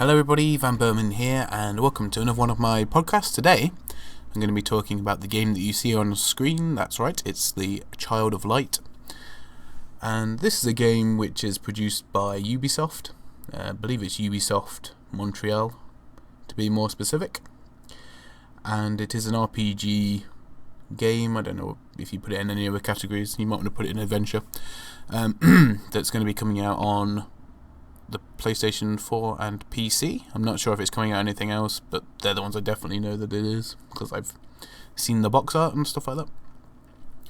Hello everybody, Van Berman here, and welcome to another one of my podcasts. Today, I'm going to be talking about the game that you see on screen. That's right, it's the Child of Light. And this is a game which is produced by Ubisoft. I believe it's Ubisoft Montreal, to be more specific. And it is an RPG game. I don't know if you put it in any other categories. You might want to put it in adventure. That's going to be coming out on the PlayStation 4 and PC. I'm not sure if it's coming out anything else, but they're the ones I definitely know that it is, because I've seen the box art and stuff like that.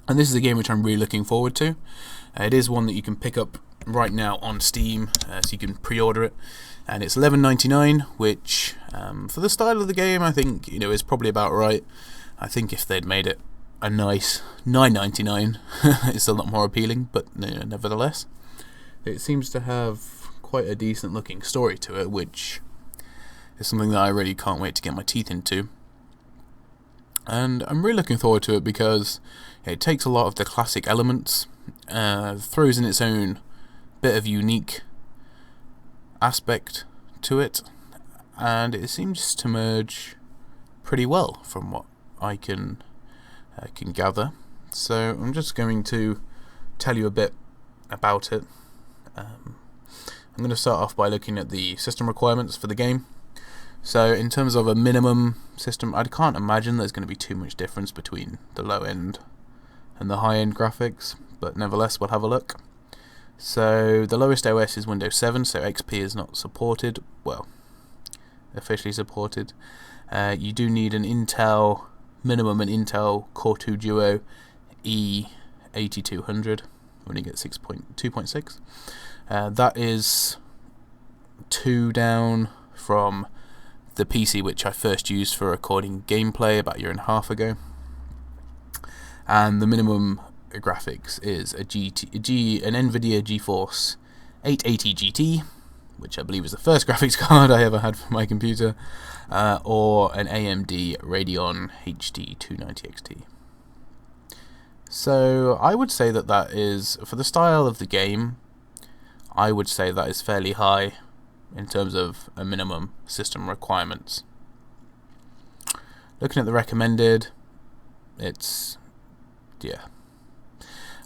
And this is a game which I'm really looking forward to. It is one that you can pick up right now on Steam, so you can pre-order it, and it's $11.99, which for the style of the game I think is probably about right. I think if they'd made it a nice $9.99 it's a lot more appealing, but nevertheless it seems to have quite a decent looking story to it, which is something that I really can't wait to get my teeth into. And I'm really looking forward to it because it takes a lot of the classic elements, throws in its own bit of unique aspect to it, and it seems to merge pretty well from what I can gather. So I'm just going to tell you a bit about it. I'm going to start off by looking at the system requirements for the game. So in terms of a minimum system, I can't imagine there's going to be too much difference between the low end and the high end graphics, but nevertheless we'll have a look. So the lowest OS is Windows 7, so XP is not supported, well, officially supported. You do need an Intel Core 2 Duo E8200 when you get 2.6. That is 2 down from the PC which I first used for recording gameplay about a year and a half ago. And the minimum graphics is an NVIDIA GeForce 880 GT, which I believe is the first graphics card I ever had for my computer, or an AMD Radeon HD 290 XT. So I would say that is, for the style of the game, I would say that is fairly high in terms of a minimum system requirements. Looking at the recommended, it's,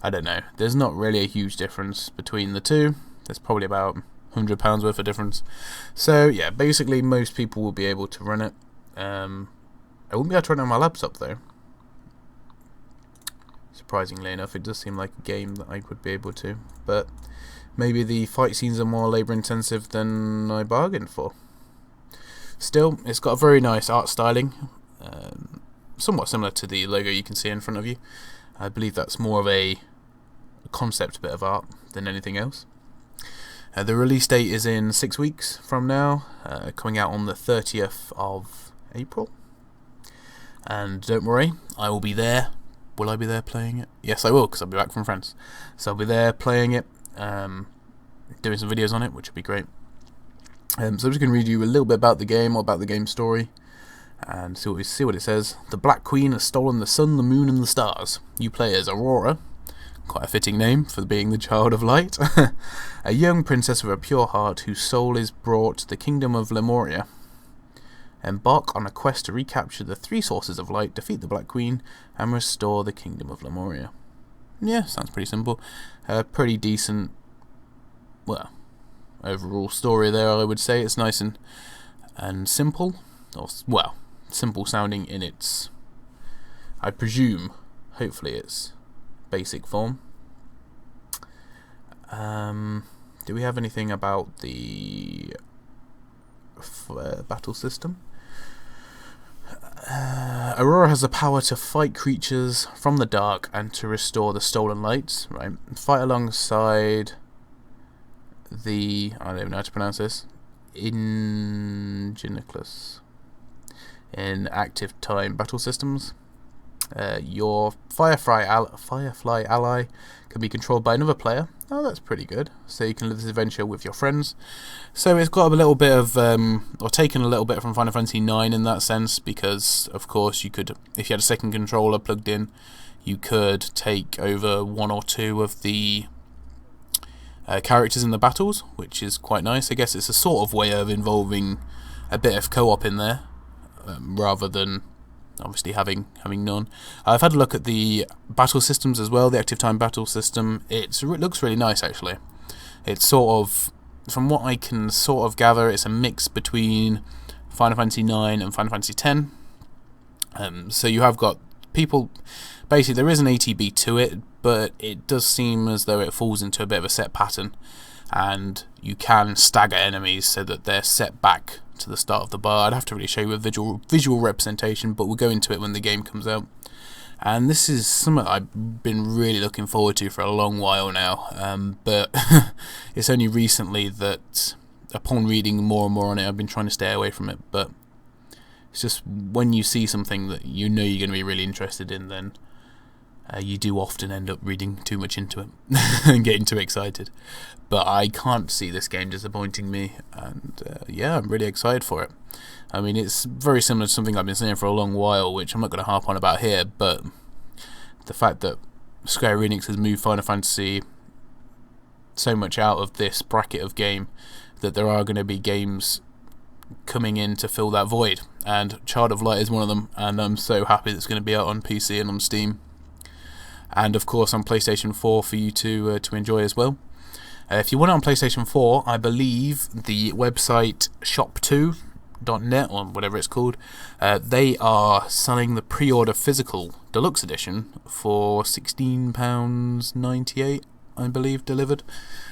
I don't know. There's not really a huge difference between the two. There's probably about £100 worth of difference. So yeah, basically most people will be able to run it. I wouldn't be able to run it on my laptop though. Surprisingly enough, it does seem like a game that I would be able to, but maybe the fight scenes are more labour intensive than I bargained for. Still, it's got a very nice art styling, somewhat similar to the logo you can see in front of you. I believe that's more of a concept bit of art than anything else. The release date is in 6 weeks from now, coming out on the 30th of April. And don't worry, I will be there. Will I be there playing it? Yes, I will, because I'll be back from France. So I'll be there playing it, doing some videos on it, which would be great. So I'm just going to read you a little bit about the game, or about the game story, and see what it says. The Black Queen has stolen the sun, the moon, and the stars. You play as Aurora, quite a fitting name for being the Child of Light, a young princess with a pure heart whose soul is brought to the kingdom of Lemuria. Embark on a quest to recapture the 3 sources of light, defeat the Black Queen, and restore the kingdom of Lemuria. Yeah, sounds pretty simple. Pretty decent, well, overall story there, I would say. It's nice and simple, or, well, simple sounding in its, I presume, hopefully its basic form. Do we have anything about the battle system? Aurora has the power to fight creatures from the dark and to restore the stolen lights. Right, fight alongside the, I don't even know how to pronounce this, Ingeniclus in active time battle systems. Your Firefly ally can be controlled by another player. Oh, that's pretty good. So you can live this adventure with your friends. So it's got a little bit of, or taken a little bit from Final Fantasy IX in that sense, because of course you could, if you had a second controller plugged in, you could take over one or two of the characters in the battles, which is quite nice. I guess it's a sort of way of involving a bit of co-op in there, rather than obviously having none. I've had a look at the battle systems as well, the active time battle system. It looks really nice, actually. It's sort of, from what I can sort of gather, it's a mix between Final Fantasy 9 and Final Fantasy 10. So you have got people, basically there is an ATB to it, but it does seem as though it falls into a bit of a set pattern, and you can stagger enemies so that they're set back to the start of the bar. I'd have to really show you a visual representation, but we'll go into it when the game comes out. And this is something I've been really looking forward to for a long while now, but it's only recently that, upon reading more and more on it, I've been trying to stay away from it. But it's just when you see something that you know you're going to be really interested in, then you do often end up reading too much into it and getting too excited. But I can't see this game disappointing me, and yeah, I'm really excited for it. I mean, it's very similar to something I've been saying for a long while, which I'm not going to harp on about here, but the fact that Square Enix has moved Final Fantasy so much out of this bracket of game that there are going to be games coming in to fill that void, and Child of Light is one of them, and I'm so happy that it's going to be out on PC and on Steam, and of course on PlayStation 4 for you to enjoy as well. If you want it on PlayStation 4, I believe the website shop2.net, or whatever it's called, they are selling the pre-order physical deluxe edition for £16.98, I believe, delivered.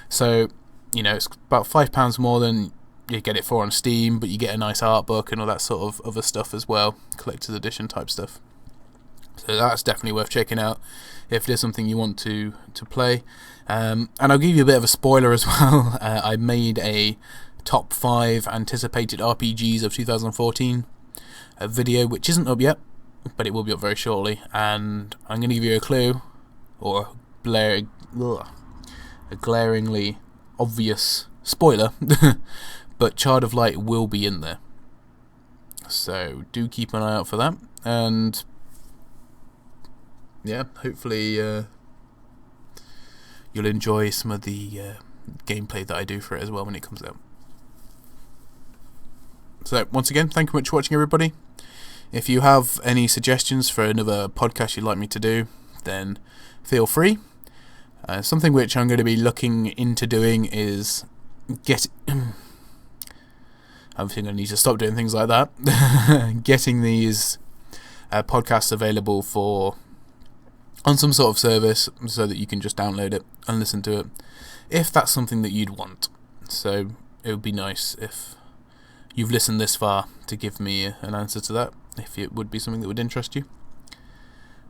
So, you know, it's about £5 more than you get it for on Steam, but you get a nice art book and all that sort of other stuff as well, collector's edition type stuff. So that's definitely worth checking out if there's something you want to play. And I'll give you a bit of a spoiler as well. I made a top 5 anticipated RPGs of 2014 video, which isn't up yet, but it will be up very shortly. And I'm going to give you a clue, or a glaringly obvious spoiler, but Child of Light will be in there. So do keep an eye out for that. And yeah, hopefully you'll enjoy some of the gameplay that I do for it as well when it comes out. So once again, thank you very much for watching, everybody. If you have any suggestions for another podcast you'd like me to do, then feel free. Something which I'm going to be looking into doing is I think I need to stop doing things like that. Getting these podcasts available on some sort of service so that you can just download it and listen to it, if that's something that you'd want. So it would be nice if you've listened this far to give me an answer to that, if it would be something that would interest you.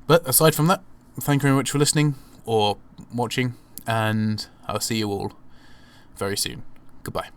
But aside from that, thank you very much for listening or watching, and I'll see you all very soon. Goodbye.